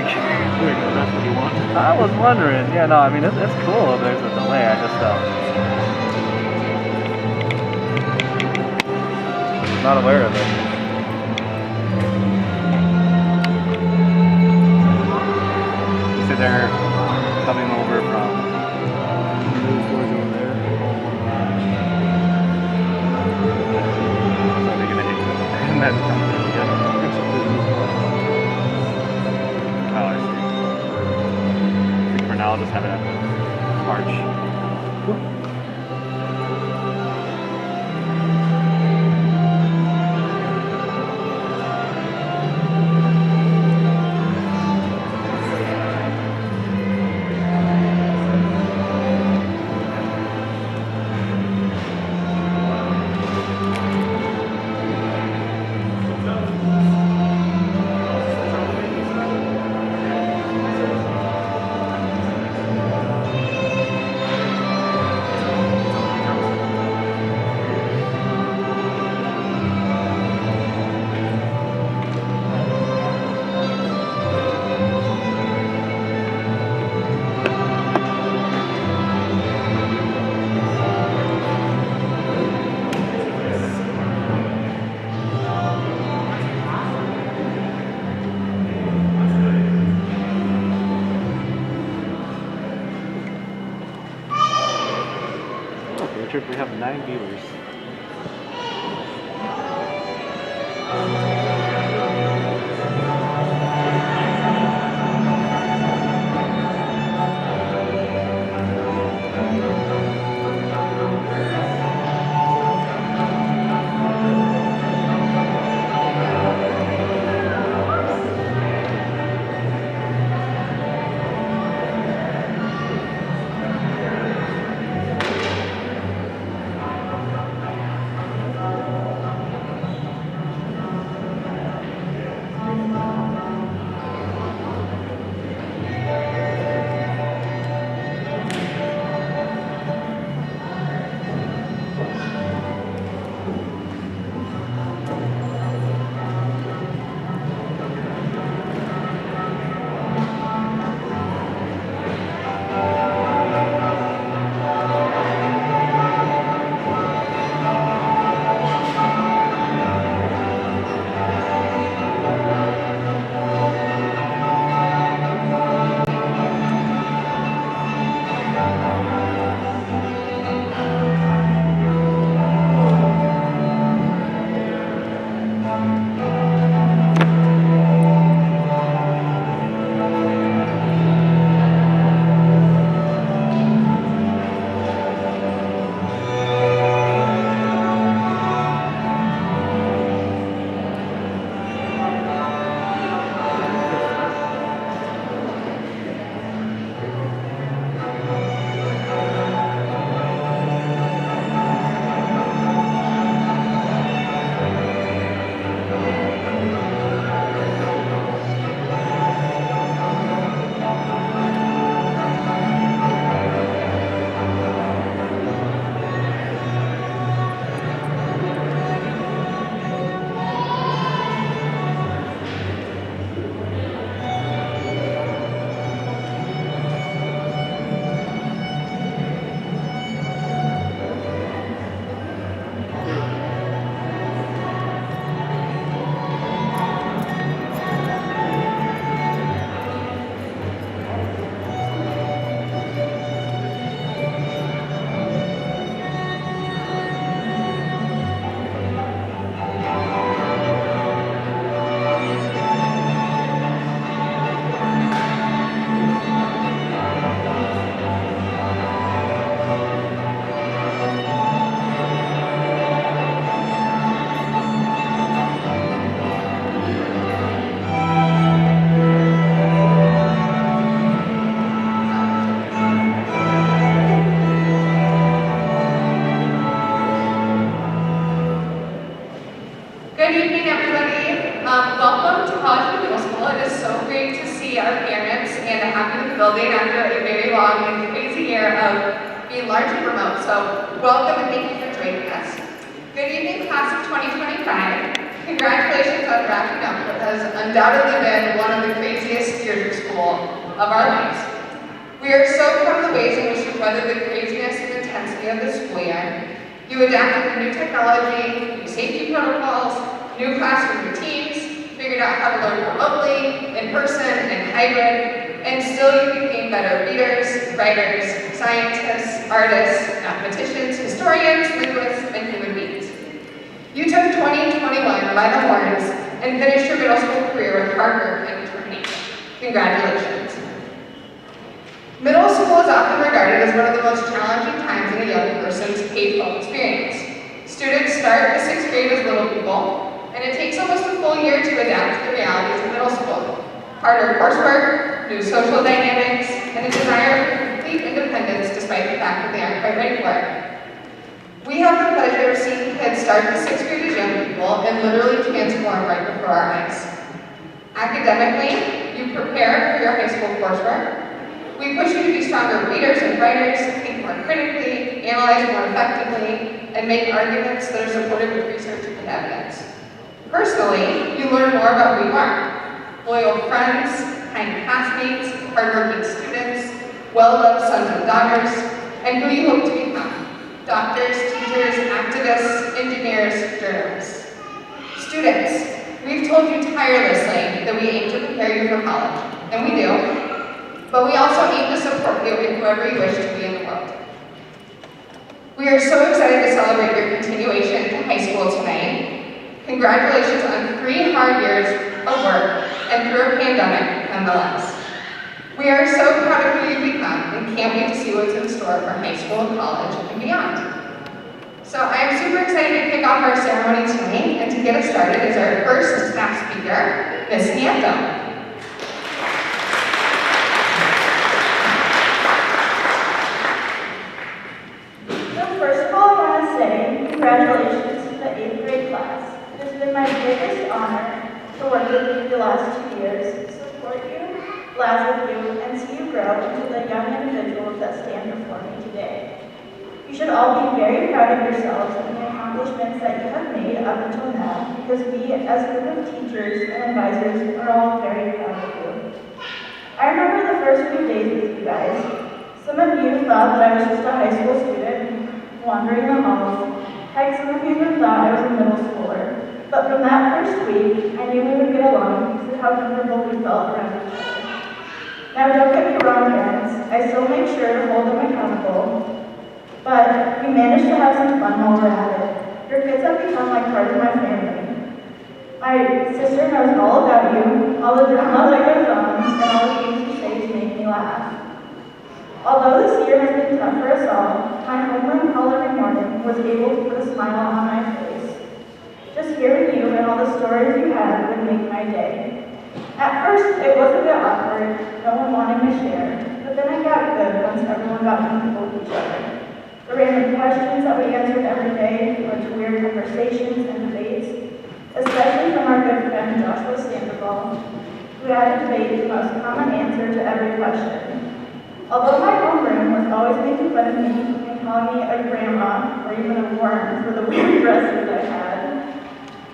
like, there you go, that's what you want. I was wondering. Yeah, no, I mean, it's cool if there's a delay. I just, was not aware of it. So they're coming over from Those doors over there. So they're gonna hit and then come through again. Oh, I see. I think for now I'll just have it at the arch. We have 9 viewers. Welcome to College Middle School. It is so great to see our parents and to have you in the building after a very long and crazy year of being largely remote. So welcome and thank you for joining us. Good evening, class of 2025. Congratulations on wrapping up what has undoubtedly been one of the craziest years of school of our lives. We are so proud of the ways in which you weathered the craziness and intensity of the school year. You adapted to new technology, new safety protocols, new classroom routines, figured out how to learn remotely, in person, and hybrid, and still you became better readers, writers, scientists, artists, mathematicians, historians, linguists, and human beings. You took 2021 by the horns and finished your middle school career with hard work and determination. Congratulations. Middle school is often regarded as one of the most challenging times in a young person's K-12 experience. Students start the 6th grade as little people, and it takes almost a full year to adapt to the realities of middle school. Harder coursework, new social dynamics, and a desire for complete independence despite the fact that they aren't quite ready for it. We have the pleasure of seeing kids start the 6th grade as young people and literally transform right before our eyes. Academically, you prepare for your high school coursework. We push you to be stronger readers and writers, think more critically, analyze more effectively, and make arguments that are supported with research and evidence. Personally, you learn more about who you are. Loyal friends, kind classmates, hardworking students, well-loved sons and daughters, and who you hope to become. Doctors, teachers, activists, engineers, journalists. Students, we've told you tirelessly that we aim to prepare you for college, and we do. But we also aim to support you in whoever you wish to be in the world. We are so excited to celebrate your continuation to high school tonight. Congratulations on 3 hard years of work and through a pandemic nonetheless. We are so proud of who you've become and can't wait to see what's in store for high school, college, and beyond. So I am super excited to kick off our ceremony tonight, and to get us started is our first staff speaker, Miss Anthem. Congratulations to the 8th grade class. It has been my biggest honor to work with you the last 2 years, support you, laugh with you, and see you grow into the young individuals that stand before me today. You should all be very proud of yourselves and the accomplishments that you have made up until now, because we, as a group of teachers and advisors, are all very proud of you. I remember the first few days with you guys. Some of you thought that I was just a high school student, wandering the halls. Heck, some of you even thought I was a middle schooler. But from that first week, I knew we would get along because of how comfortable we felt around each other. Now, don't get me wrong, parents. I still make sure to hold them accountable. But we managed to have some fun while we're at it. Your kids have become like part of my family. My sister knows all about you, all the drama that goes on, and all the things you say to make me laugh. Although this year has been tough for us all, my homeroom call every morning was able to put a smile on my face. Just hearing you and all the stories you had would make my day. At first, it was a bit awkward, no one wanting to share, but then it got good once everyone got comfortable with each other. The random questions that we answered every day led to weird conversations and debates, especially from our good friend Joshua Sandoval, who had to debate the most common answer to every question. Although my homeroom was always making fun of me and calling me a grandma or even a worm for the weird dresses I had,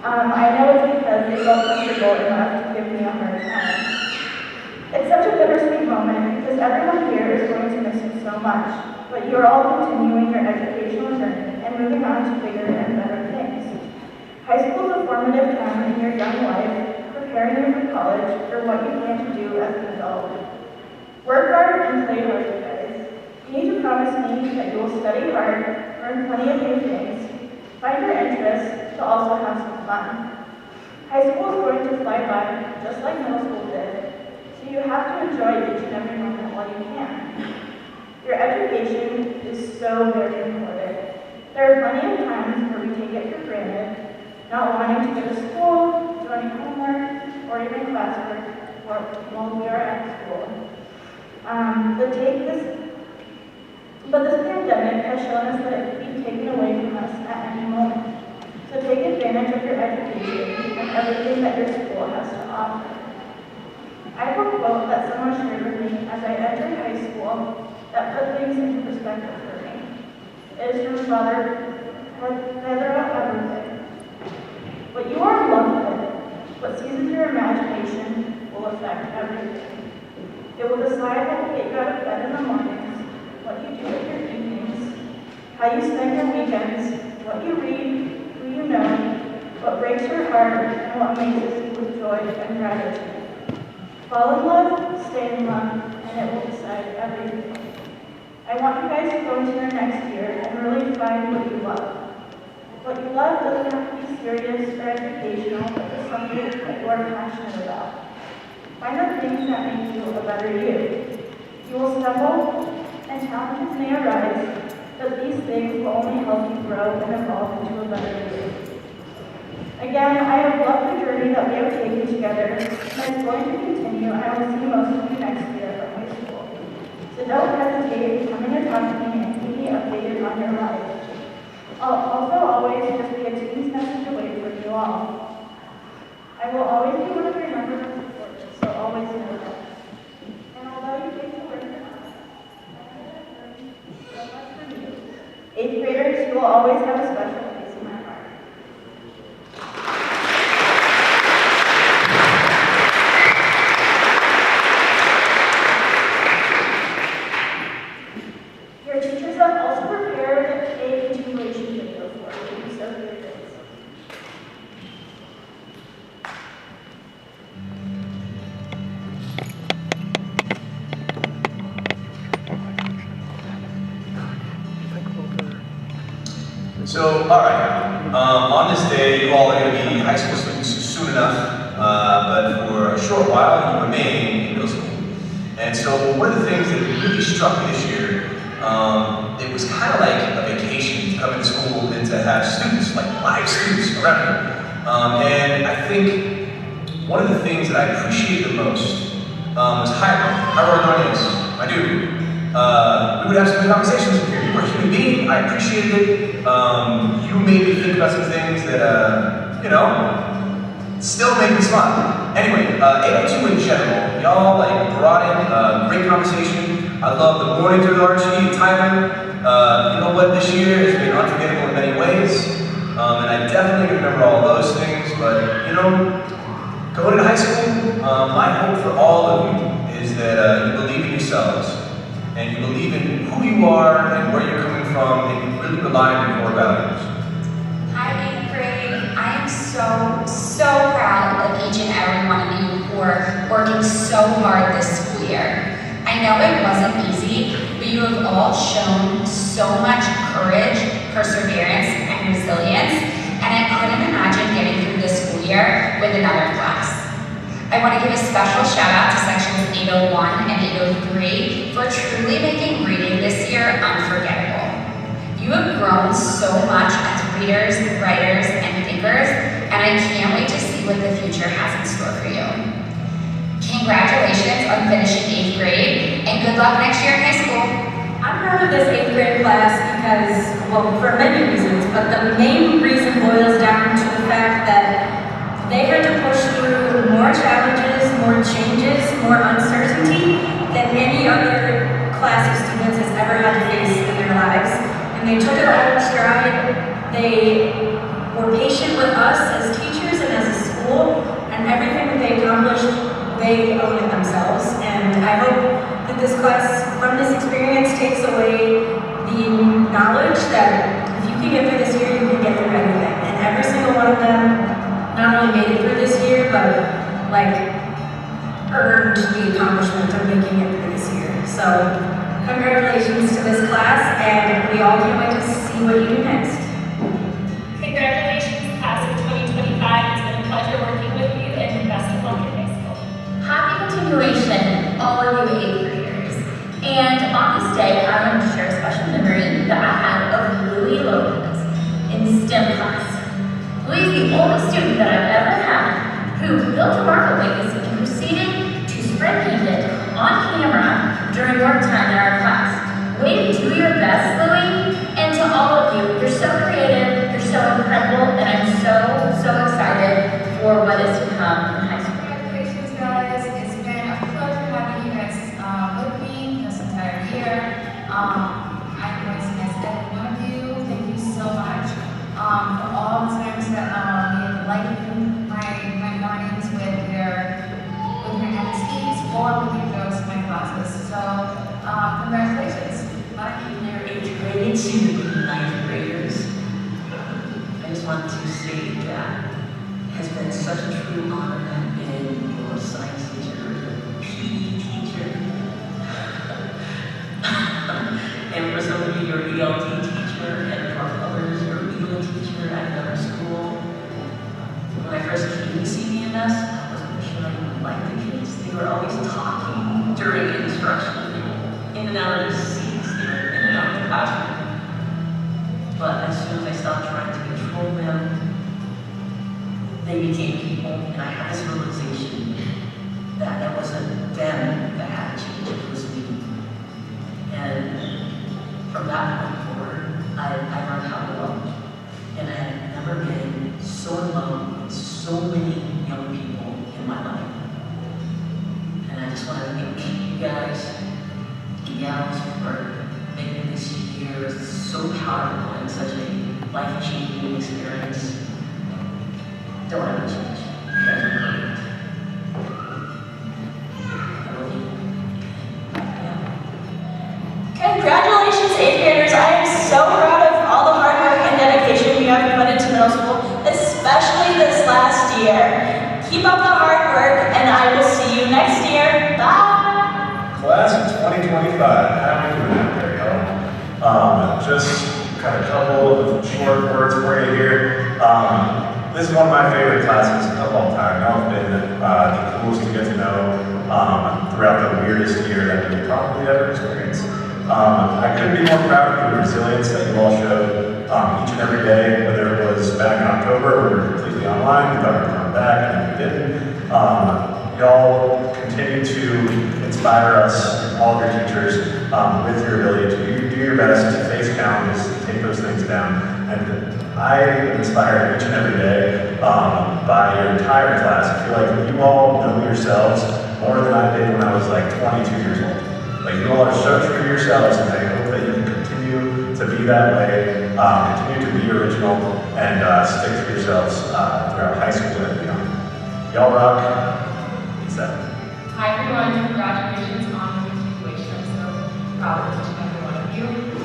I know it's because they felt comfortable enough to give me a hard time. It's such a bittersweet moment because everyone here is going to miss you so much, but you're all continuing your educational journey and moving on to bigger and better things. High school is a formative time in your young life, preparing you for college or what you plan to do as an adult. Work hard and play hard, you guys. You need to promise me that you will study hard, learn plenty of new things, find your interests, to also have some fun. High school is going to fly by, just like middle school did, so you have to enjoy each and every moment while you can. Your education is so very important. There are plenty of times where we take it for granted, not wanting to go to school, do any homework, or even classwork while we are at school. But this pandemic has shown us that it can be taken away from us at any moment. So take advantage of your education and everything that your school has to offer. I have a quote that someone shared with me as I entered high school that put things into perspective for me. It is from Father Pedro Everything, What you are in love with, what seizes your imagination, will affect everything. It will decide what will get you out of bed in the mornings, what you do with your evenings, how you spend your weekends, what you read, who you know, what breaks your heart, and what amazes you with joy and gratitude. Fall in love, stay in love, and it will decide everything. I want you guys to go into your next year and really find what you love. What you love doesn't have to be serious or educational, but just something that you are passionate about. Find the things that make you a better you. You will stumble, and challenges may arise, but these things will only help you grow and evolve into a better you. Again, I have loved the journey that we have taken together, and it's going to continue, and I will see most of you next year at high school. So don't hesitate to come in and talk to me and keep me updated on your life. I'll also always just be a team's message away from you all. I will always be one of your numbers of supporters, so always know that. And although you take the work from us, I have learned so much from you. 8th graders, you will always have a special place in my heart. Your teachers have also prepared a continuation video for you, so here it is. So, all right, on this day, you all are going to be high school students soon enough, but for a short while, you remain in middle school. And so, one of the things that really struck me this year, it was kind of like a vacation to come into school and to have students, like live students around you. And I think one of the things that I appreciated the most was How are you joining us? I do. We would have some good conversations with you. You were a human being. I appreciated it. You made me think about some things that, still make me smile. Anyway, 802 in general, y'all brought in great conversation. I love the mornings with Archie and Tyler. You know what? This year has been unforgettable in many ways, and I definitely remember all those things. But going into high school, my hope for all of you is that you believe in yourselves. And you believe in who you are and where you're coming from, and you really rely on your core values. Hi, 8th grade. I am so proud of each and every one of you who are working so hard this school year. I know it wasn't easy, but you have all shown so much courage, perseverance, and resilience, and I couldn't imagine getting through this school year with another class. I want to give a special shout out to sections 801 and 803 for truly making reading this year unforgettable. You have grown so much as readers, writers, and thinkers, and I can't wait to see what the future has in store for you. Congratulations on finishing 8th grade, and good luck next year in high school. I'm proud of this 8th grade class because, well, for many reasons, but the main reason boils down to the fact that they had to push through more challenges, more changes, more uncertainty than any other class of students has ever had to face in their lives. And they took it all in stride. They were patient with us as teachers and as a school, and everything that they accomplished, they own it themselves. And I hope that this class, from this experience, takes away the knowledge that if you can get through this year, you can get through anything. And every single one of them not only made it through this year, but earned the accomplishment of making it through this year. So congratulations to this class, and we all can't wait to see what you do next. Congratulations, class of 2025. It's been a pleasure working with you, and best of luck in high school. Happy continuation, all of you 8th graders. And on this day, I want to share a special memory that I had of Louis Lopez in STEM class. Louis is the only student that I've ever had who built a market legacy and proceeded to spread paint it on camera during work time in our class. Way to do your best, Louis, and to all of you, you're so creative, you're so incredible, and I'm so excited for what is to come in high school. Congratulations, guys. It's been a pleasure having you guys with me this entire year. I'm going to miss every one of you. Thank you so much for all the times that we have liked seem to be ninth graders, I just want to say that it has been such a true honor to have been your science teacher, your PE teacher, and for some of you, your ELT teacher, and for others, your ELA teacher at another school. When I first came to CBMS, I wasn't sure I would like the kids. They were always talking during instruction, in and out of their seats, they were in and out of the classroom. But as soon as I stopped trying to control them, they became people, and I had this realization that it wasn't them that had to change, it was me. And from that point forward, I learned how to love. And I had never been so in love with so many young people in my life. And I just want to thank you guys, you gals, for making this year so powerful and such a life-changing experience. Don't ever change. You guys are perfect. I love you. Yeah. Congratulations, 8th graders. I am so proud of all the hard work and dedication you have put into middle school, especially this last year. Keep up the hard work, and I will see you next year. Bye. Class of 2025, how are we doing out there, y'all? Just got a couple of short words for you here. This is one of my favorite classes of all time. Y'all have been the coolest to get to know throughout the weirdest year that we probably ever experienced. I couldn't be more proud of the resilience that you all showed each and every day, whether it was back in October when we were completely online, we thought we were coming back, and then we didn't. Y'all continue to inspire us, all of your teachers, with your ability to do your best to face challenges, to take those things down. And I am inspired each and every day by your entire class. I feel like you all know yourselves more than I did when I was like 22 years old. Like, you all are so true to yourselves, and I hope that you can continue to be that way, continue to be original, and stick to yourselves throughout high school and beyond. Y'all rock. Peace out. Hi everyone, congratulations on your graduation. I'm so proud of each and every one of you. I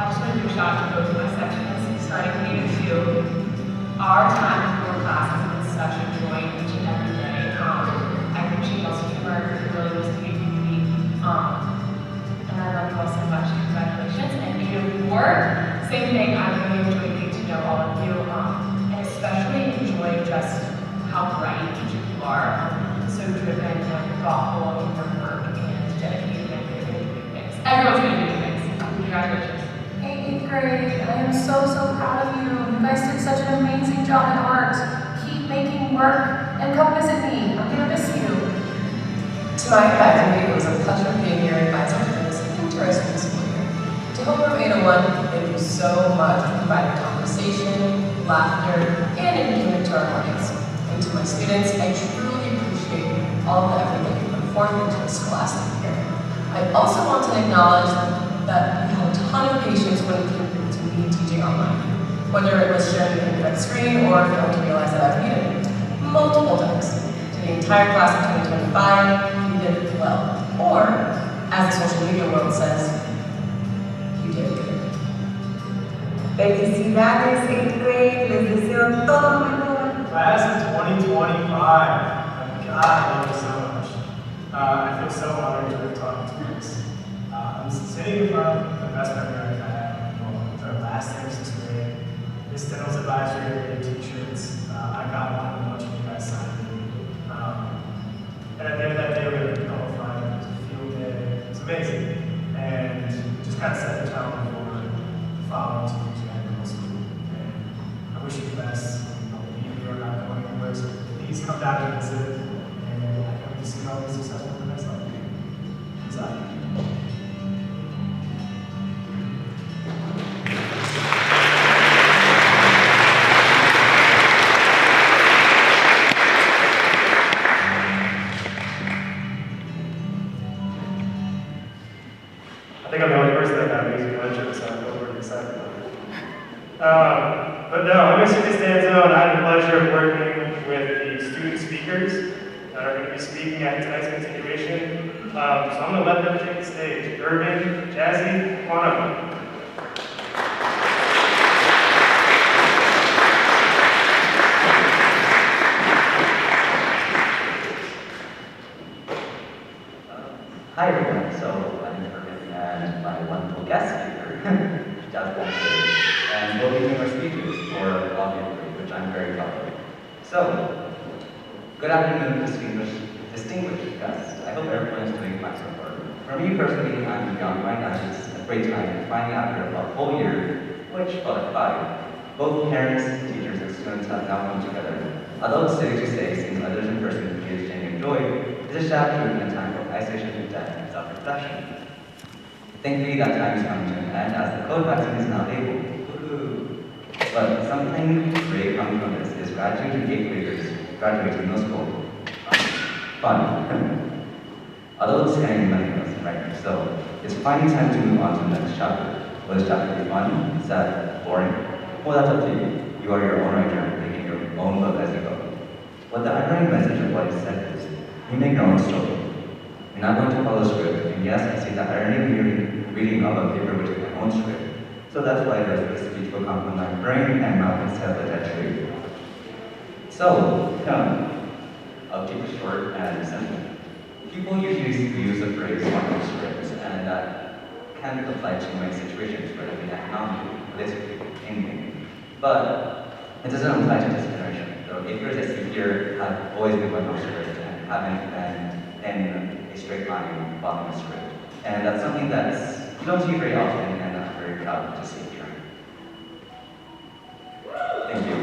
just want to do a shout out to both of my sections, starting K-2. Our time before class has been such a joy each and every day. I appreciate y'all's humor, it really was to be unique. And I love you all so much. Congratulations. And K-4, same thing. I really enjoyed getting to know all of you, and especially enjoy just how bright each of you are. So driven and thoughtful in your work and dedicated and you're going to do things. Everyone's going to do things. Congratulations. Hey, 8th grade, I am so proud of you. You guys did such an amazing job in art. Keep making work and come visit me. I'm going to miss you. To my faculty, it was a pleasure being your advisor for this interesting school year. To Homeroom 801, thank you so much for providing conversation, laughter, and engagement to our audience. And to my students, I truly appreciate all the effort that you put forth into this scholastic year. I also want to acknowledge that you had a ton of patience when it came to me teaching online. Whether it was sharing the internet screen or failing to realize that I've muted multiple times. To the entire class of 2025, you did well. Or, as the social media world says, you did good. Felicidades, 8th grade. Les deseo todo lo mejor. Class of 2025. God, I love you so much. I feel so honored to be talking to you. I'm sitting in front of the best memory I've had with our last year of 6th grade. This Dental's advisory grade t-shirts. I got one of a bunch of you guys signed me. And at the end of that day, we had a couple fun. It was a field day. It was amazing. And just kind of set the tone for the following 2 years at middle school. And I wish you the best. You're not going anywhere, so please come down and visit. And I hope to see you all be successful in the next level. Peace out. I think I'm the only person that got music lecture, so I'm pretty excited about it. But no, I'm Mr. Costanzo, and I had the pleasure of working with the student speakers that are going to be speaking at tonight's continuation. So I'm going to let them take the stage. Irvin, Jazzy, come on up. jazz dancers, and we'll be doing our speeches for obviously, which I'm very proud of. So, good afternoon, distinguished guests. I hope everyone is doing fine so far. For me personally, I'm beyond my ashes, a great time, and finally after a whole year, which felt like 5, both parents, teachers, and students have now come together. Although it's silly to say, seeing others in person gives genuine joy, it's a sad truth in a time of isolation, death, and self-reflection. Thankfully, that time is coming to an end as the COVID vaccine is now able. Woohoo! But something great coming from this is graduating 8th graders graduating middle school. Fun. Although it's scaring many of us right now, so it's finally time to move on to the next chapter. Will this chapter be fun, sad, boring? Well, that's up to you. You are your own writer, making your own book as you go. What the underlying message of what is said is, you make your own story. You're not going to follow script, and yes, I see the irony of reading of a paper which is my own script. So that's why this speech will come from my brain and mouth instead of the tree. So, I'll keep it short and simple. People usually use the phrase "one of scripts," and that can be applied to many situations, whether it be economically, politically, anything. But it doesn't apply to this generation. The 8th graders I see here have always been going off script and haven't been in a straight line following a script. And that's something that you don't see very often, and I'm very proud to see here. Thank you.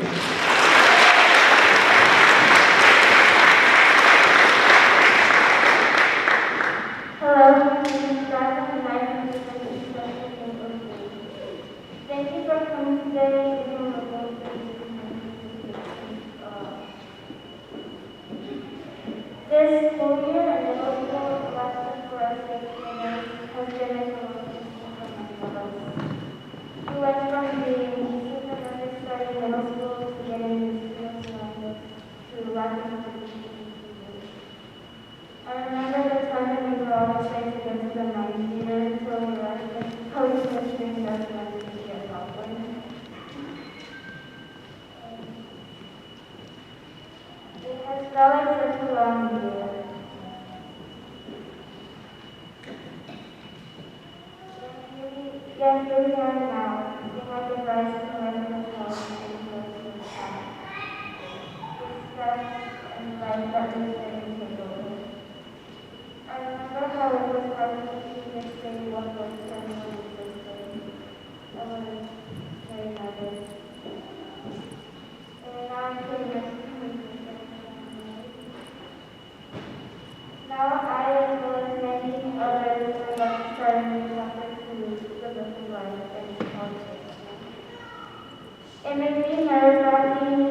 Hello, my name is Jonathan, and I am the special Thank you for coming today. This school year and the middle school lesson for us has been a promotion for many of us. We went from being systematic starting middle school to getting new students around us to laughing for the I remember the time when we were all excited to get to the 9th year until we realized how we switched things up when we get halfway. It has felt like such a long year. Yet here we are now, looking at the rise of American health and social impact. The steps and life that we've been taking over. I remember how it was hard to keep it stay what was central existing. I was very nervous. And now I'm pretty much now I, as well as many others, are about to start a new chapter to the book of life and politics. It made me nerve-wracking,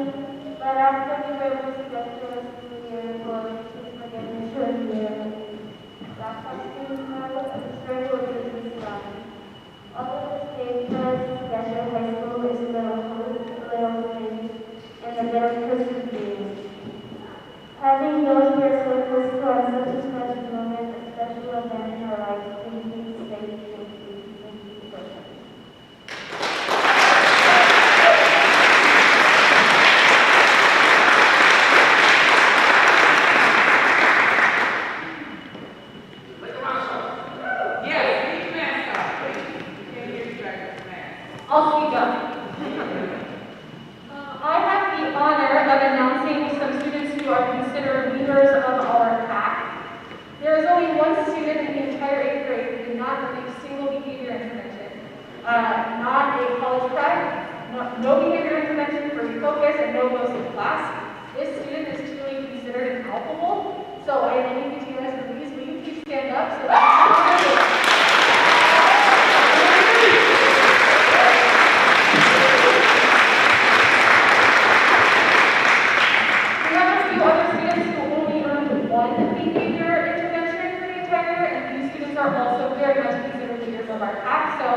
but after we were able to get through a school year, or to get into a year, laptop students now, the struggle is really fun. Although the stage does Getcher High School is a little host, a little thing, and a bit of perseverance. Having those who are so close to us such a special moment, a special event in our lives, thank you, thank you, thank you, thank you so much. I'll speak up. I have the honor of announcing some students who are considered leaders of our pack. There is only one student in the entire 8th grade who did not receive a single behavior intervention. Not a college prep, no behavior intervention for refocus, and no goes to class. This student is truly considered incalculable. So I thank you to you guys, please, will you please stand up so that one behavior intervention for the entire year, and these students are also very much considered leaders of our pack. So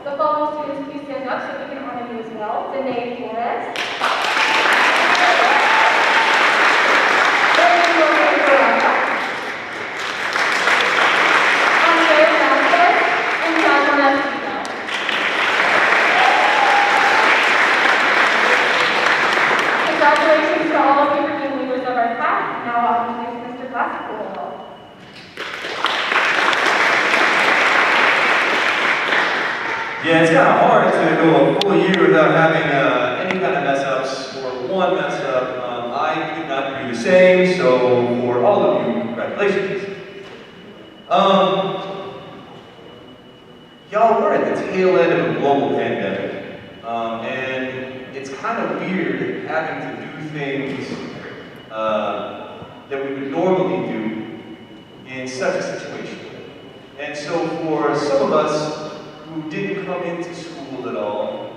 the following students, please stand up so we can honor you as well. Danae Flores. Andrea Vasquez and Jacqueline Espino. Congratulations to all of you for being leaders of our pack. Now I'll introduce Mr. Glasspool. Yeah, it's kind of hard to go a full year without having any kind of mess ups or one mess up. I could not do the same, so for all of you, congratulations. Y'all, we're at the tail end of a global pandemic, and it's kind of weird having to do things that we would normally do in such a situation. And so for some of us who didn't come into school at all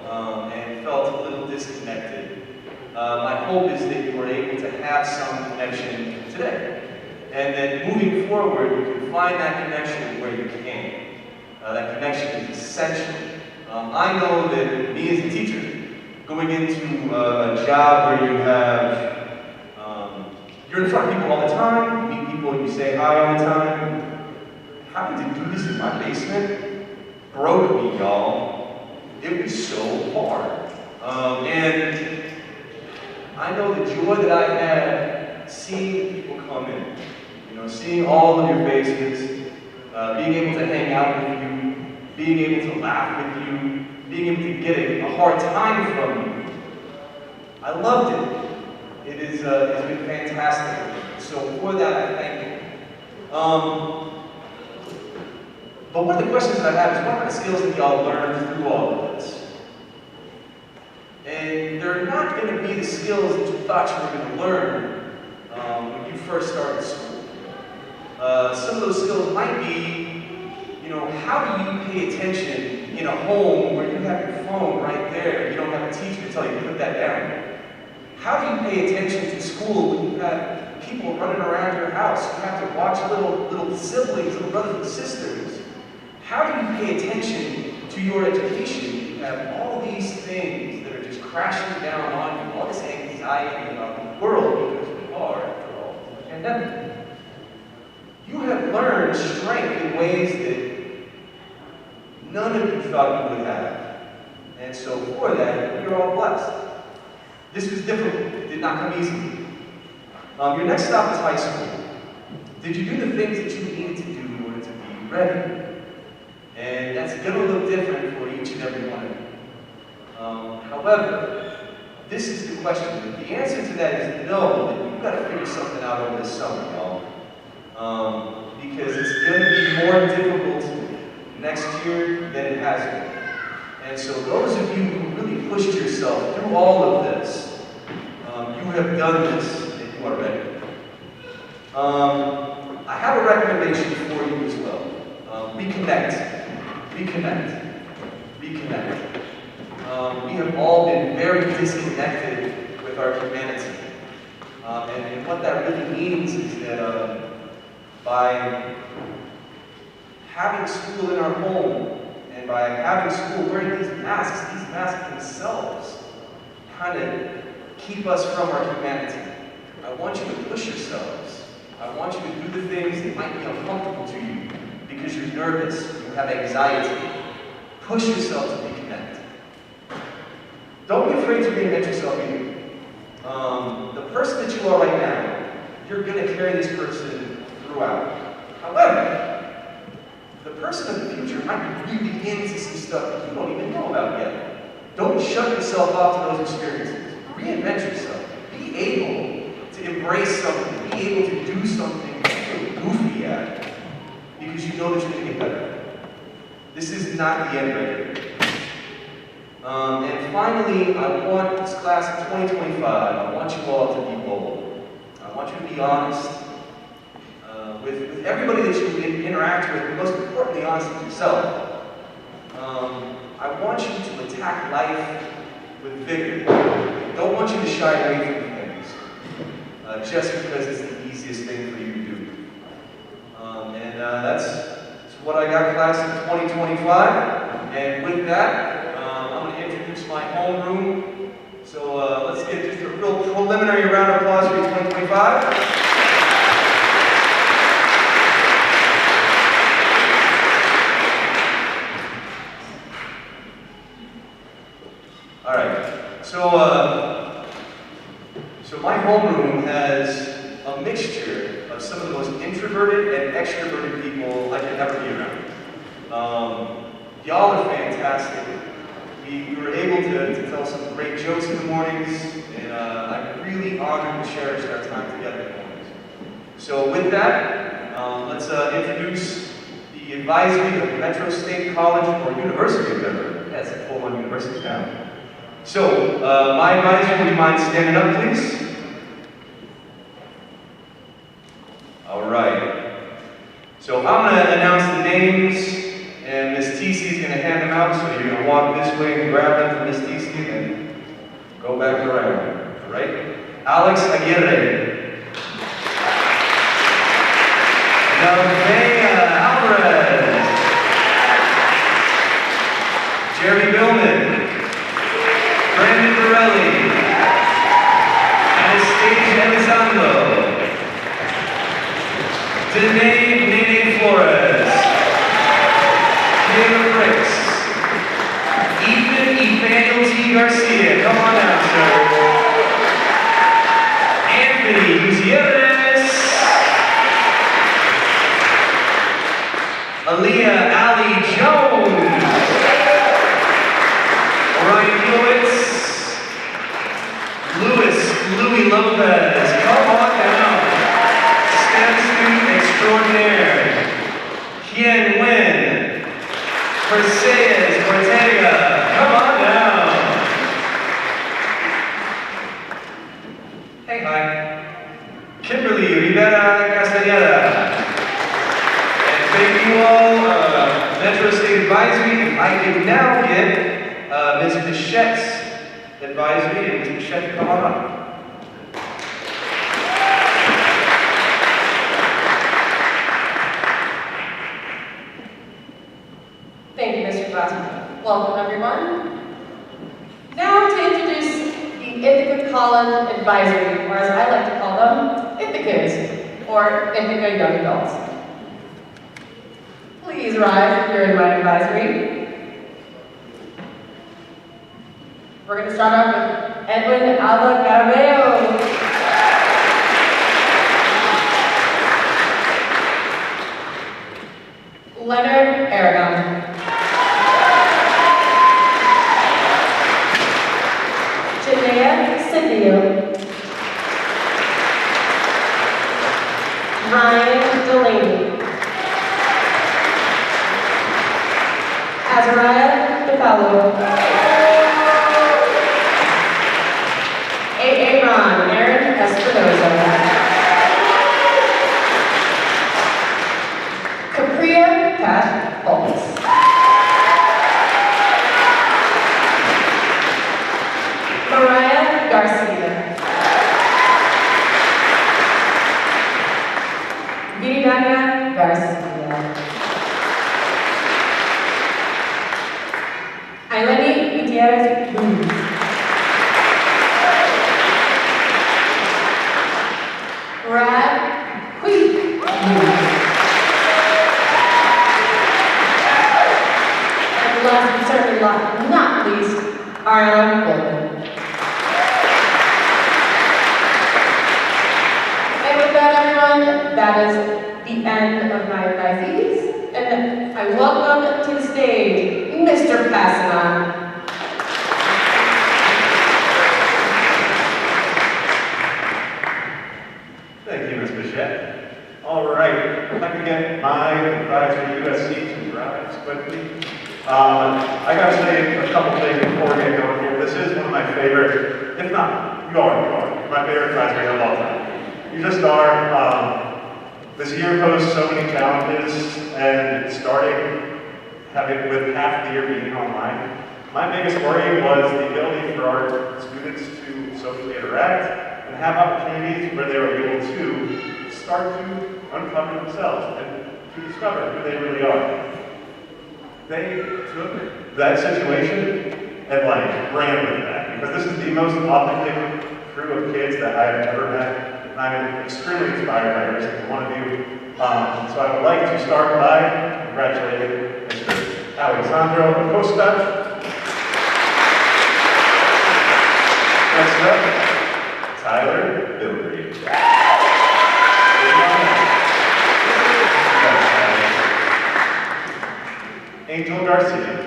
and felt a little disconnected, my hope is that you were able to have some connection today. And that moving forward, you can find that connection where you can. That connection is essential. I know that me as a teacher, going into a job where you have, you're in front of people all the time, you meet people, you say hi all the time. Having to do this in my basement broke me, y'all. It was so hard. And I know the joy that I had seeing people come in, seeing all of your faces, being able to hang out with you, being able to laugh with you, being able to get a hard time from you. I loved it. It's been fantastic. So for that, I thank you. But one of the questions that I have is, what kind of skills did y'all learn through all of this? And they're not going to be the skills that you thought you were going to learn when you first started school. Some of those skills might be, how do you pay attention in a home where you have your phone right there? You don't have a teacher to tell you to put that down. How do you pay attention to school when you have people running around your house? You have to watch little siblings, little brothers and sisters. How do you pay attention to your education? You have all these things that are just crashing down on you, all this anxiety about the world because we are, after all, the pandemic. You have learned strength in ways that none of you thought you would have. And so for that, you're all blessed. This was difficult. It did not come easily. Your next stop is high school. Did you do the things that you needed to do in order to be ready? And that's going to look different for each and every one of you. However, this is the question. The answer to that is no, that you've got to figure something out over this summer, y'all. Because it's going to be more difficult next year than it has been. And so those of you who really pushed yourself through all of this, you have done this and you are ready. I have a recommendation for you as well. Reconnect. Reconnect. Reconnect. We have all been very disconnected with our humanity. And what that really means is that by having school in our home, and by having school wearing these masks themselves kind of keep us from our humanity. I want you to push yourselves. I want you to do the things that might be uncomfortable to you because you're nervous, you have anxiety. Push yourself to reconnect. Don't be afraid to reinvent yourself either. The person that you are right now, you're going to carry this person throughout. However, the person of the future might be really into some stuff that you don't even know about yet. Don't shut yourself off to those experiences. Reinvent yourself. Be able to embrace something. Be able to do something that you're goofy at because you know that you're going to get better. This is not the end right here. And finally, I want this class of 2025, I want you all to be bold. I want you to be honest. With everybody that you interact with, but most importantly, honest with yourself. I want you to attack life with vigor. I don't want you to shy away from things just because it's the easiest thing for you to do. That's what I got, class of 2025. And with that, I'm going to introduce my homeroom. So let's get just a real preliminary round of applause for 2025. All right, so my homeroom has a mixture of some of the most introverted and extroverted people I could ever be around. Y'all are fantastic. We were able to tell some great jokes in the mornings, and I'm really honored and cherished our time together in the mornings. So with that, let's introduce the advisory of Metro State College or University of Denver. That's a full-on university now. So, my advisor, would you mind standing up, please? All right. So I'm going to announce the names, and Ms. TC is going to hand them out, so you're going to walk this way and grab them from Ms. TC and then go back around. All right? Alex Aguirre. Nevaeh Alvarez. Jeremy Billman. Brandon Borelli. Anastasia Elizondo. Danae Nene Flores. Taylor Bricks. Ethan Evangelos T. Garcia. Come on out, sir. Anthony Gutierrez. Aaliyah Ali Jones. Ryan Hewitt. Louis Lopez. Come on down. STEM student extraordinaire. Hien Nguyen. Mercedes Ortega. Come on down. Hey, hi. Kimberly Rivera Castaneda. And thank you all, Metro State Advisory. If I can now get Ms. Bichette's advisory, and Ms. Bichette, come on up. Thank you, Mr. Glassman. Welcome, everyone. Now to introduce the Ithaca College Advisory, or as I like to call them, Ithacans, or Ithaca Young Adults. Please rise if you're in my advisory. We're going to start off with Edwin Alba Garabeo. Leonard Aragon. Janaea Cindio. Ryan Delaney. Azariah DeFallo. Ron, Aaron Espinoza. Capria Pat Bolts. Mariah Garcia. Viridiana Garcia. Aileni Gutierrez Cruz. Brad Queen. And last but certainly not least, Ariana Golden. And with that, everyone, that is the end of my advisees. And I welcome to the stage Mr. Passanon. Thank you, Ms. Bichette. All right, if I can get my advisor USC to rise quickly. I got to say a couple things before we get going here. This is one of my favorite, if not, you are my favorite advisory of all time. You just are. This year posed so many challenges, and starting with half the year being online. My biggest worry was the ability for our students to socially interact and have opportunities where they were able to start to uncover themselves and to discover who they really are. They took that situation and ran with that, because this is the most authentic crew of kids that I have ever met. And I'm extremely inspired by every single one of you. So I would like to start by congratulating Mr. Alexandro Acosta. Next up, Tyler Bilbrey. Angel Garcia.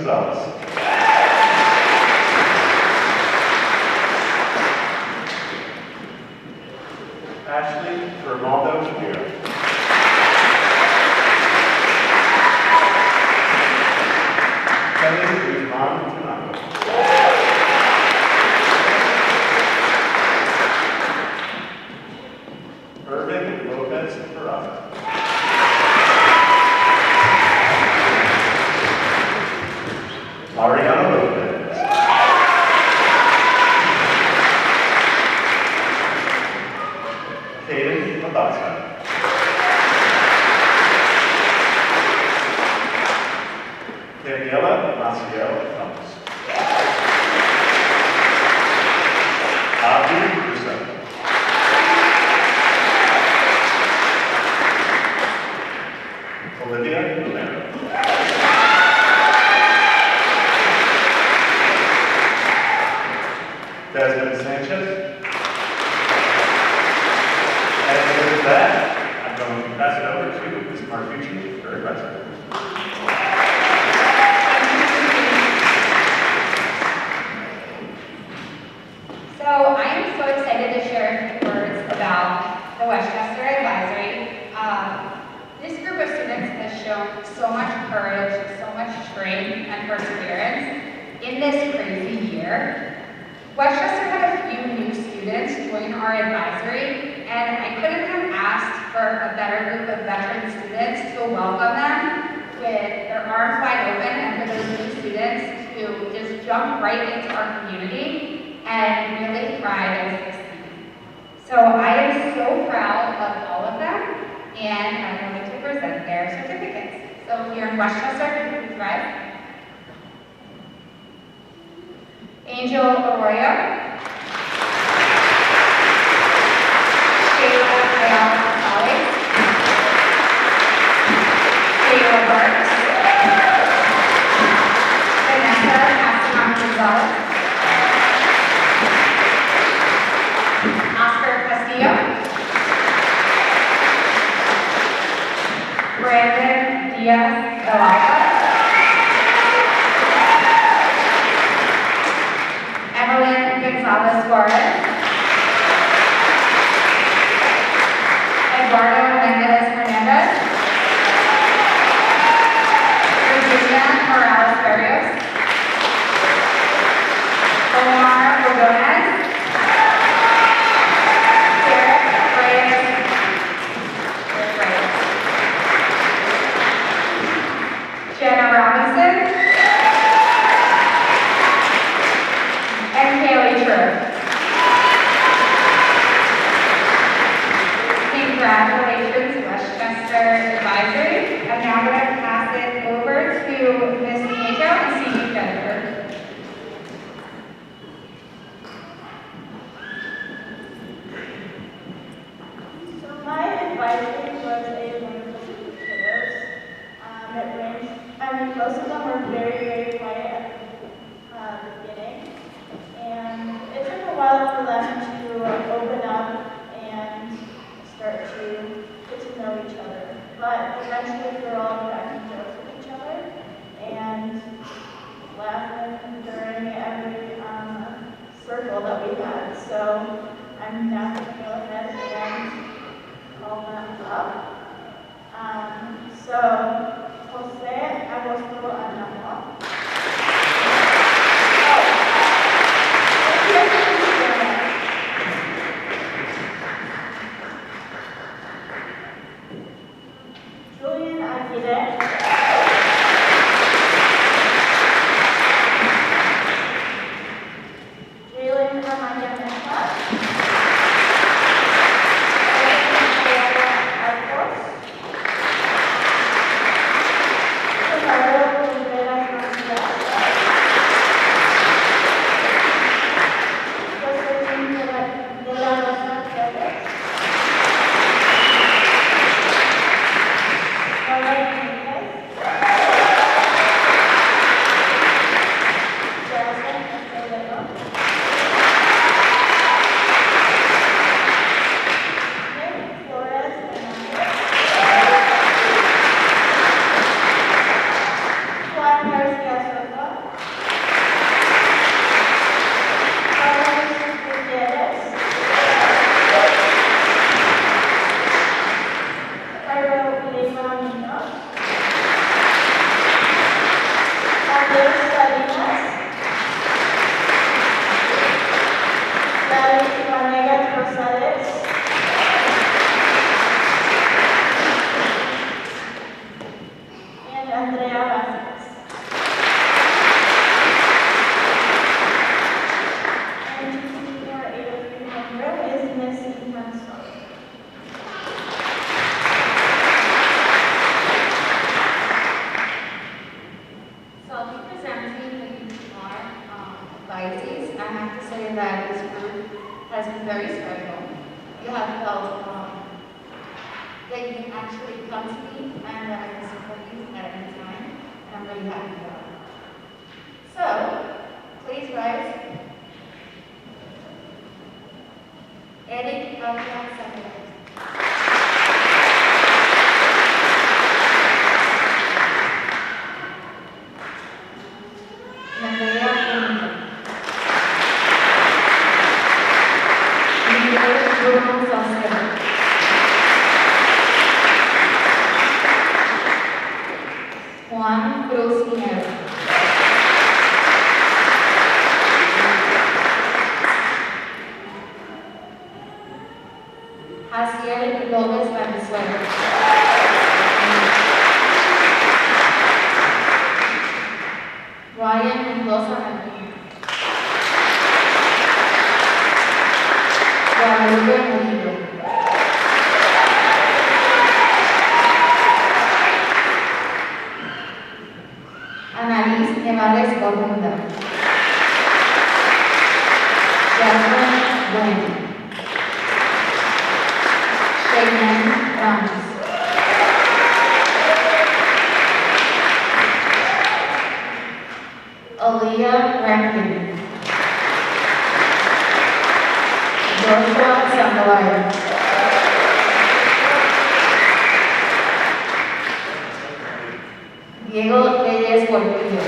Gonzalez. Ashley Grimaldo Shapiro. Kelly Guzman Tanaco. Irvin Lopez Peraza. Ariana Lopez. Kaden Mabasa. Daniela Maciel Thomas. Avi Russo. Olivia Romero. Desmond Sanchez. And with that, I'm going to pass it over to Ms. Marcucci, her advisor. So I am so excited to share a few words about the Westchester Advisory. This group of students has shown so much courage, so much strength and perseverance in this crazy year. Westchester had a few new students join our advisory, and I couldn't have asked for a better group of veteran students to welcome them with their arms wide open, and for those new students to just jump right into our community and really thrive and succeed. So I am so proud of all of them, and I'm going to present their certificates. So here in Westchester, can you thrive? Angel Arroyo, Shayla Ayala Gonzalez, Shayla Burks, Vanessa Castaman Gonzalez, Oscar Castillo, Brandon Diaz Galalpa, Evelyn Gonzalez Suarez, Eduardo Mendez Hernandez, Virginia Morales Barrios, Omar Ordonez, Derek Reyes, Jenna Robinson, and Haley True. Congratulations, Westchester Advisory. I'm now going to pass it over to Ms. Nieto and CE Jennifer. So my advisory was a wonderful group of kiddos. Most of them were very, very quiet at the beginning. And it took a while for them to open up and start to get to know each other. But eventually we were all cracking jokes with each other and laughing during every circle that we had. So I'm now going to go ahead and call them up. So Jose Agostino Anamwa. Julian Aguirre. Jalen Amaya Mesa. Ricardo Rivera Pisces, I have to say that this group has been very special. You have felt that you can actually come to me and that I can support you at any time, and I'm really happy about it. So, please rise. Eric Alcántara. Juan Cruz Pinero. Jaciel López Valenzuela. Ryan Mendoza Martín. Guadalupe Murillo. Annalise Nevares Borunda. Jasmine Bueno. Shayman Ramos. Aaliyah Rankin. Joshua Sandoval. Diego Reyes Portillo.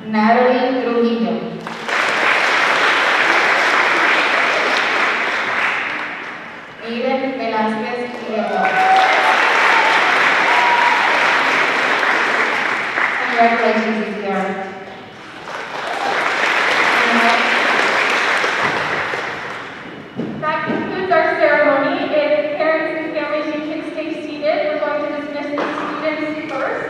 Natalie Trujillo. Eden Velázquez Prieto. Congratulations, EPR. That concludes our ceremony. If parents and families, you can stay seated. We're going to dismiss the students first.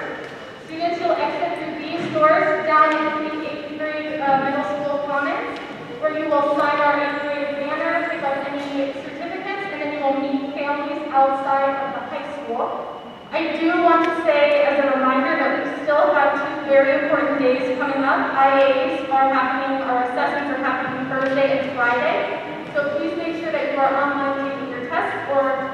Students will exit through these doors down into the 8th grade middle school commons, where you will sign our 8th grade banner, pick up any certificates, and then you will meet families outside of the high school. I do want to say as a reminder that we still have 2 very important days coming up. IAs are happening, our assessments are happening Thursday and Friday. So please make sure that you are online taking your tests or